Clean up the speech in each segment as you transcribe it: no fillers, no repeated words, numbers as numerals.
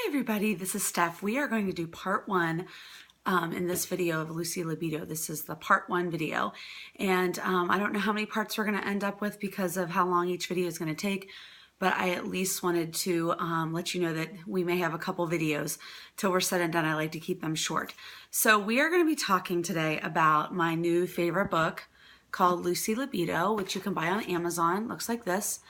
everybody, this is Steph. We are going to do part one in this video of Lucy Libido. This is the part one video. And I don't know how many parts we're going to end up with because of how long each video is going to take, but I at least wanted to let you know that we may have a couple videos till we're said and done. I like to keep them short. So we are going to be talking today about my new favorite book called Lucy Libido, which you can buy on Amazon. Looks like this.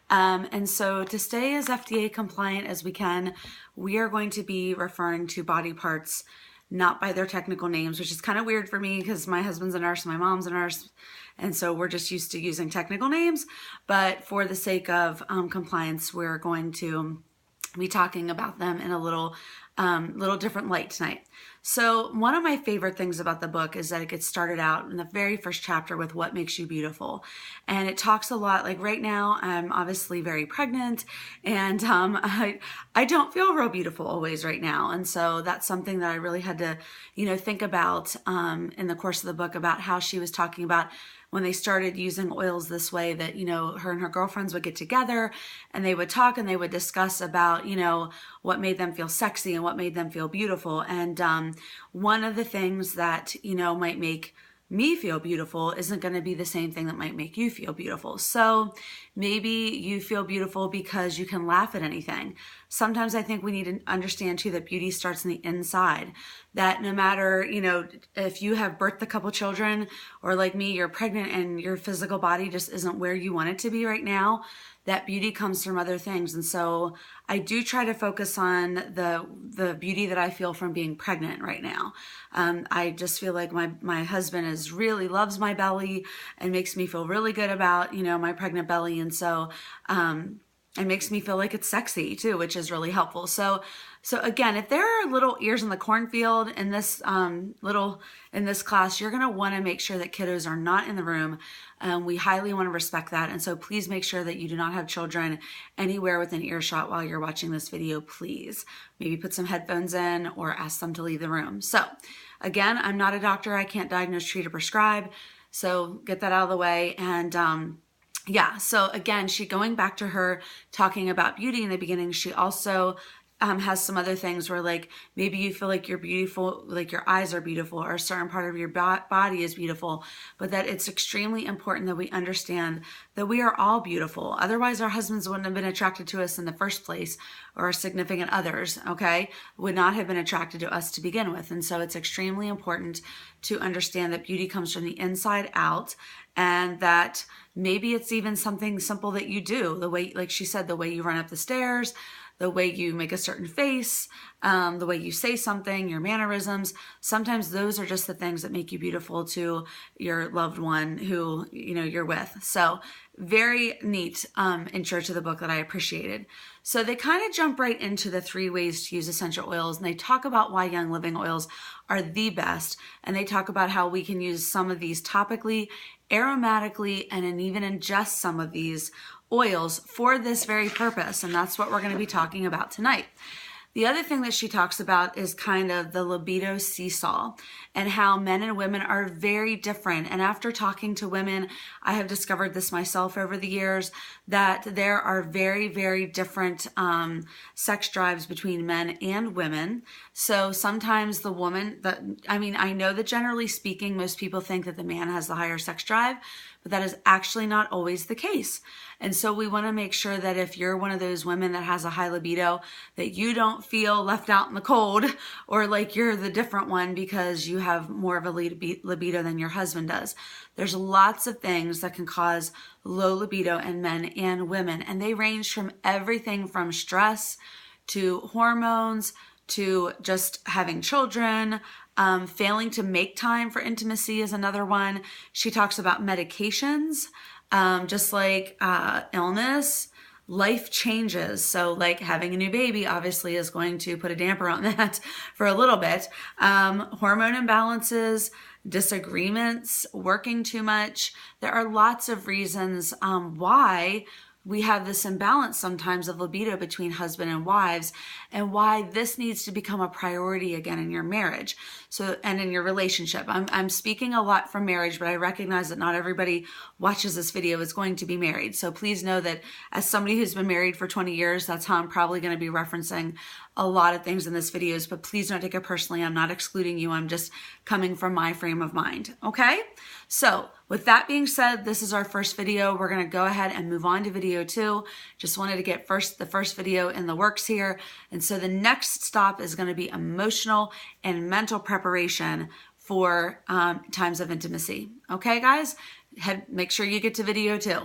And so to stay as FDA compliant as we can, we are going to be referring to body parts not by their technical names, which is kind of weird for me because my husband's a nurse, my mom's a nurse, and so we're just used to using technical names. But for the sake of compliance, we're going to be talking about them in a little different light tonight. So one of my favorite things about the book is that it gets started out in the very first chapter with what makes you beautiful. And it talks a lot, like right now, I'm obviously very pregnant and I don't feel real beautiful always right now. And so that's something that I really had to, think about in the course of the book, about how she was talking about when they started using oils this way, that, her and her girlfriends would get together and they would talk and they would discuss about, what made them feel sexy and what made them feel beautiful. And one of the things that, might make me feel beautiful isn't going to be the same thing that might make you feel beautiful. So maybe you feel beautiful because you can laugh at anything. Sometimes I think we need to understand too that beauty starts in the inside, that no matter, if you have birthed a couple children or like me, you're pregnant and your physical body just isn't where you want it to be right now, that beauty comes from other things. And so I do try to focus on the beauty that I feel from being pregnant right now. I just feel like my husband really loves my belly and makes me feel really good about, my pregnant belly. And so it makes me feel like it's sexy too, which is really helpful. So again, if there are little ears in the cornfield in this in this class, you're going to want to make sure that kiddos are not in the room. We highly want to respect that. And so please make sure that you do not have children anywhere within earshot while you're watching this video, please. Maybe put some headphones in or ask them to leave the room. So again, I'm not a doctor. I can't diagnose, treat, or prescribe. So get that out of the way. And yeah, so again, going back to her talking about beauty in the beginning, she also has some other things where, like, maybe you feel like you're beautiful, like your eyes are beautiful or a certain part of your body is beautiful, but that it's extremely important that we understand that we are all beautiful. Otherwise, our husbands wouldn't have been attracted to us in the first place, or our significant others, okay, would not have been attracted to us to begin with. And so it's extremely important to understand that beauty comes from the inside out, and that maybe it's even something simple that you do, the way, like she said, the way you run up the stairs, the way you make a certain face, the way you say something, your mannerisms. Sometimes those are just the things that make you beautiful to your loved one who, you're with. So very neat intro to the book that I appreciated. So they kind of jump right into the 3 ways to use essential oils, and they talk about why Young Living oils are the best. And they talk about how we can use some of these topically, aromatically, and even ingest some of these oils for this very purpose. And that's what we're going to be talking about tonight. The other thing that she talks about is kind of the libido seesaw and how men and women are very different. And after talking to women, I have discovered this myself over the years, that there are very, very different sex drives between men and women. So sometimes the woman, I know that generally speaking, most people think that the man has the higher sex drive, but that is actually not always the case. And so we want to make sure that if you're one of those women that has a high libido, that you don't feel left out in the cold or like you're the different one because you have more of a libido than your husband does. There's lots of things that can cause low libido in men and women, and they range from everything from stress to hormones to just having children. Failing to make time for intimacy is another one. She talks about medications, just like illness, life changes. So like having a new baby obviously is going to put a damper on that for a little bit. Hormone imbalances, disagreements, working too much. There are lots of reasons why we have this imbalance sometimes of libido between husband and wives, and why this needs to become a priority again in your marriage. So, and in your relationship. I'm speaking a lot from marriage, but I recognize that not everybody watches this video is going to be married. So please know that as somebody who's been married for 20 years, that's how I'm probably going to be referencing a lot of things in this videos, but please don't take it personally. I'm not excluding you. I'm just coming from my frame of mind. Okay. So with that being said, this is our first video. We're going to go ahead and move on to video 2. Just wanted to get the first video in the works here. And so the next stop is going to be emotional and mental preparation for times of intimacy. Okay, guys, make sure you get to video 2.